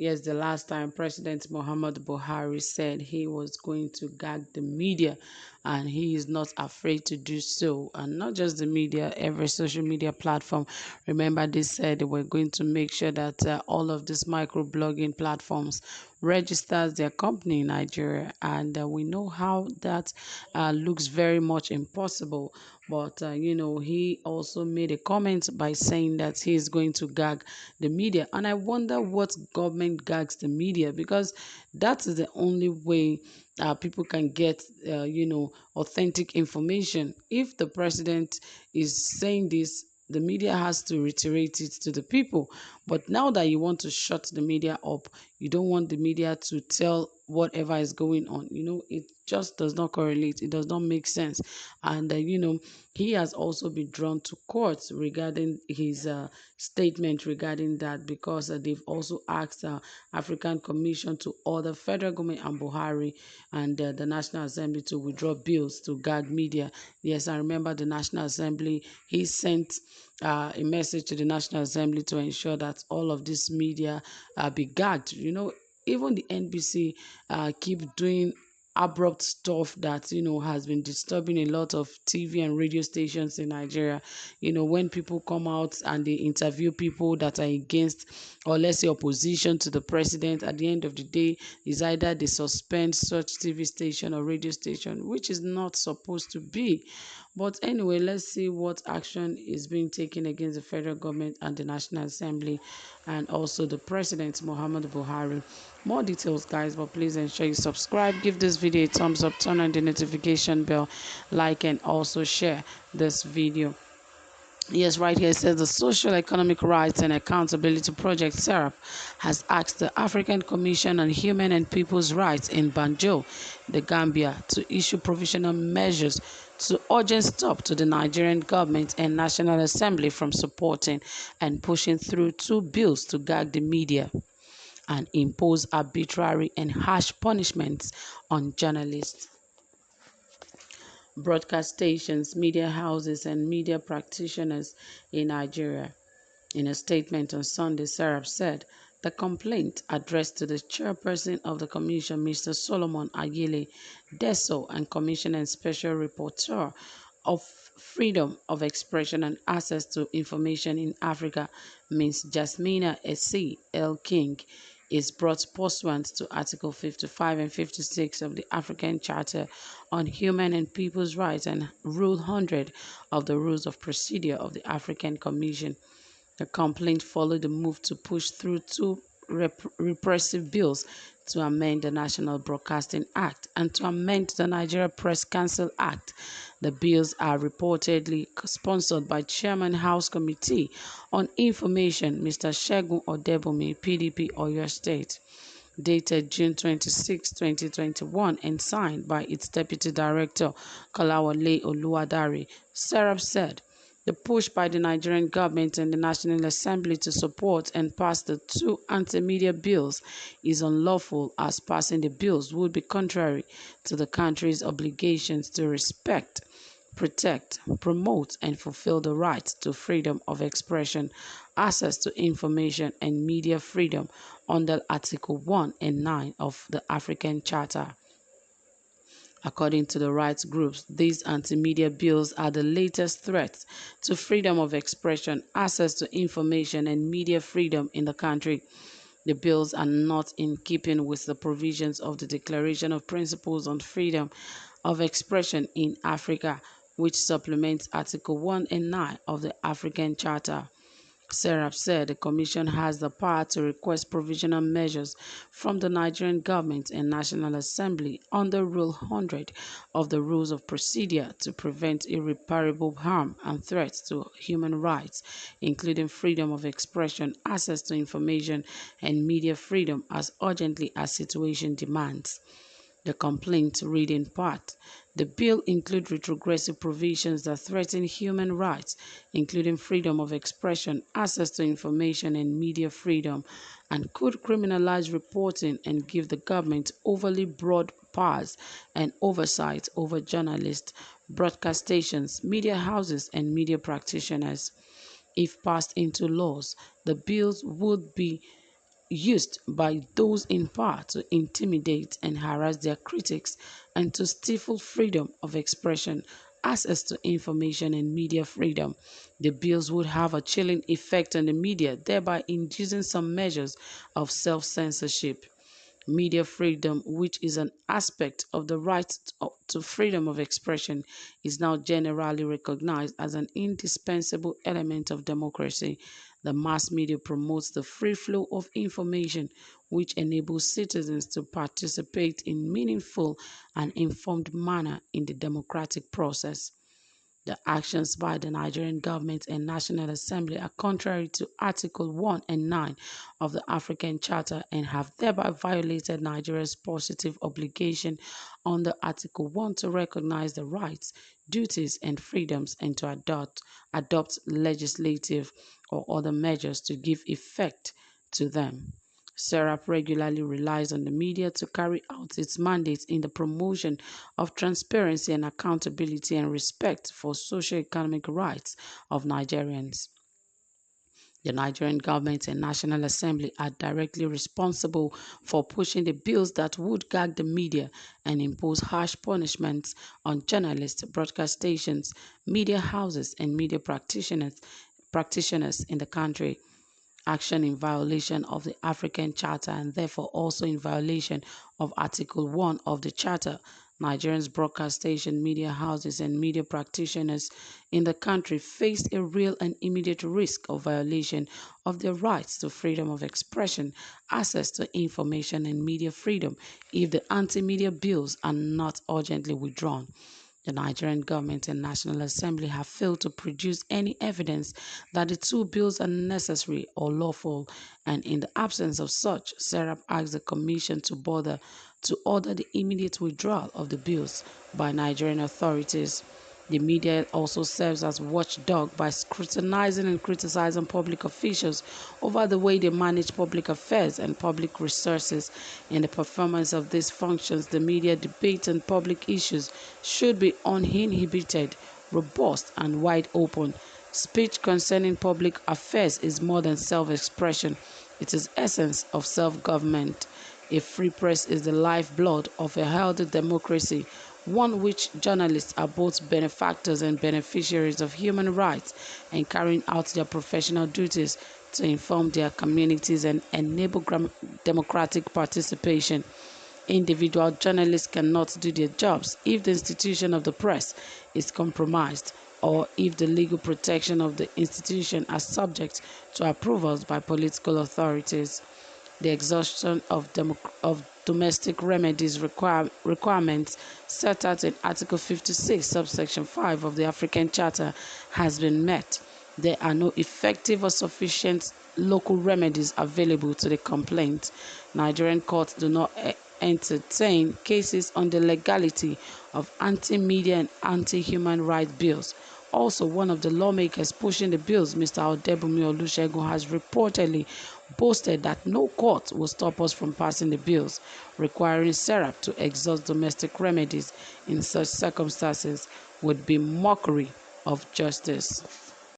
Yes, the last time President Muhammad Buhari said he was going to gag the media, and he is not afraid to do so. And not just the media, every social media platform. Remember, they said they were going to make sure that all of these microblogging platforms registers their company in Nigeria, and we know how that looks very much impossible. But he also made a comment by saying that he is going to gag the media, and I wonder what government gags the media, because that is the only way people can get authentic information. If the president is saying this, the media has to reiterate it to the people. But now that you want to shut the media up, you don't want the media to tell whatever is going on. It just does not correlate. It does not make sense. And he has also been drawn to court regarding his statement regarding that, because they've also asked African Commission to order federal government and Buhari and the National Assembly to withdraw bills to gag media. Yes, I remember the National Assembly. He sent a message to the National Assembly to ensure that all of this media be gagged. Even the NBC keep doing abrupt stuff that has been disturbing a lot of TV and radio stations in Nigeria. When people come out and they interview people that are against, or let's say opposition to the president, at the end of the day is either they suspend such TV station or radio station, which is not supposed to be. But anyway, let's see what action is being taken against the federal government and the National Assembly, and also the President Muhammad Buhari. More details, guys, but please ensure you subscribe, give this video a thumbs up, turn on the notification bell, like, and also share this video. Yes, right here it says the Social Economic Rights and Accountability Project (SERAP) has asked the African Commission on Human and People's Rights in Banjul, the Gambia, to issue provisional measures to urgent stop to the Nigerian government and National Assembly from supporting and pushing through 2 bills to gag the media and impose arbitrary and harsh punishments on journalists, broadcast stations, media houses, and media practitioners in Nigeria. In a statement on Sunday, Serap said the complaint addressed to the chairperson of the commission, Mr. Solomon Ayele Deso, and Commissioner and Special Rapporteur of Freedom of Expression and Access to Information in Africa, Ms. Jasmina Essi L. King, is brought pursuant to Article 55 and 56 of the African Charter on Human and People's Rights and Rule 100 of the Rules of Procedure of the African Commission. The complaint followed the move to push through 2 repressive bills to amend the National Broadcasting Act and to amend the Nigeria Press Council Act. The bills are reportedly sponsored by Chairman House Committee on Information, Mr. Segun Odebumi, PDP, Oyo State, dated June 26, 2021, and signed by its Deputy Director, Kolawole Oluwadare. Serap said the push by the Nigerian government and the National Assembly to support and pass the 2 anti-media bills is unlawful, as passing the bills would be contrary to the country's obligations to respect, protect, promote, and fulfill the right to freedom of expression, access to information, and media freedom under Article 1 and 9 of the African Charter. According to the rights groups, these anti-media bills are the latest threats to freedom of expression, access to information, and media freedom in the country. The bills are not in keeping with the provisions of the Declaration of Principles on Freedom of Expression in Africa, which supplements Article 1 and 9 of the African Charter. Serap said the Commission has the power to request provisional measures from the Nigerian government and National Assembly under Rule 100 of the Rules of Procedure to prevent irreparable harm and threats to human rights, including freedom of expression, access to information, and media freedom as urgently as situation demands. The complaint read in part, the bill includes retrogressive provisions that threaten human rights, including freedom of expression, access to information, and media freedom, and could criminalize reporting and give the government overly broad powers and oversight over journalists, broadcast stations, media houses, and media practitioners. If passed into laws, the bills would be used by those in power to intimidate and harass their critics and to stifle freedom of expression, access to information, and media freedom. The bills would have a chilling effect on the media, thereby inducing some measures of self-censorship. Media freedom, which is an aspect of the right to freedom of expression, is now generally recognized as an indispensable element of democracy. The mass media promotes the free flow of information, which enables citizens to participate in meaningful and informed manner in the democratic process. The actions by the Nigerian government and National Assembly are contrary to Article 1 and 9 of the African Charter and have thereby violated Nigeria's positive obligation under Article 1 to recognize the rights, duties, and freedoms and to adopt legislative or other measures to give effect to them. SERAP regularly relies on the media to carry out its mandate in the promotion of transparency and accountability and respect for socio-economic rights of Nigerians. The Nigerian government and National Assembly are directly responsible for pushing the bills that would gag the media and impose harsh punishments on journalists, broadcast stations, media houses, and media practitioners in the country. Action in violation of the African Charter and therefore also in violation of Article 1 of the Charter. Nigerians broadcast station, media houses, and media practitioners in the country face a real and immediate risk of violation of their rights to freedom of expression, access to information, and media freedom if the anti-media bills are not urgently withdrawn. The Nigerian government and National Assembly have failed to produce any evidence that the two bills are necessary or lawful, and in the absence of such, SERAP asks the Commission to order the immediate withdrawal of the bills by Nigerian authorities. The media also serves as watchdog by scrutinizing and criticizing public officials over the way they manage public affairs and public resources. In the performance of these functions, the media debate on public issues should be uninhibited, robust, and wide open. Speech concerning public affairs is more than self-expression. It is essence of self-government. A free press is the lifeblood of a healthy democracy, one which journalists are both benefactors and beneficiaries of human rights and carrying out their professional duties to inform their communities and enable democratic participation. Individual journalists cannot do their jobs if the institution of the press is compromised or if the legal protection of the institution are subject to approvals by political authorities. The exhaustion of domestic remedies requirements set out in Article 56, subsection 5 of the African Charter has been met. There are no effective or sufficient local remedies available to the complaint. Nigerian courts do not entertain cases on the legality of anti-media and anti-human rights bills. Also, one of the lawmakers pushing the bills, Mr. Odebumi Olusegun, has reportedly boasted that no court will stop us from passing the bills, requiring SERAP to exhaust domestic remedies in such circumstances would be mockery of justice.